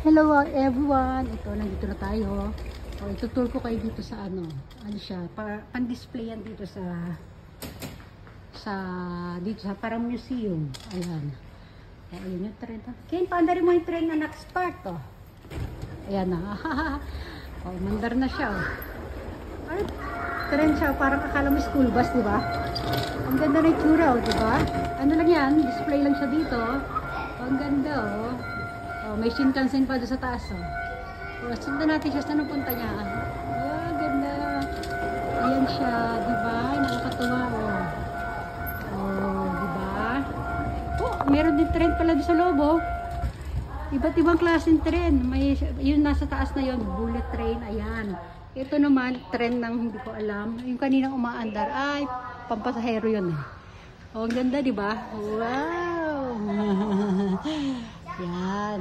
Hello everyone! Ito, nandito na tayo. O, itutur ko kayo dito sa ano siya, pan-display yan dito dito sa parang museum. Ayan. O, ayun yung trend. Ken, paandarin mo yung trend na next part, oh. Ayan na. O, mandar na siya, oh. Ay, trend siya, parang akala mo school bus, di ba? Ang ganda na yung tsura, oh, di ba? Ano lang yan, display lang siya dito. O, ang ganda, oh. Oh, may Shinkansen pa doon sa taas, oh. Oh, sundan natin siya. Saan ang punta niya? Oh, ganda. Ayan siya, di ba? Nakakatuwa, oh. Oh, di ba? Oh, meron din trend pala doon sa loob, oh. Iba't ibang klaseng trend. May, yun nasa taas na yun, bullet train, ayan. Ito naman, trend ng hindi ko alam. Yung kaninang umaandar, ay, pampasahero yun, eh. Oh, ang ganda, di ba? Wow! Yan.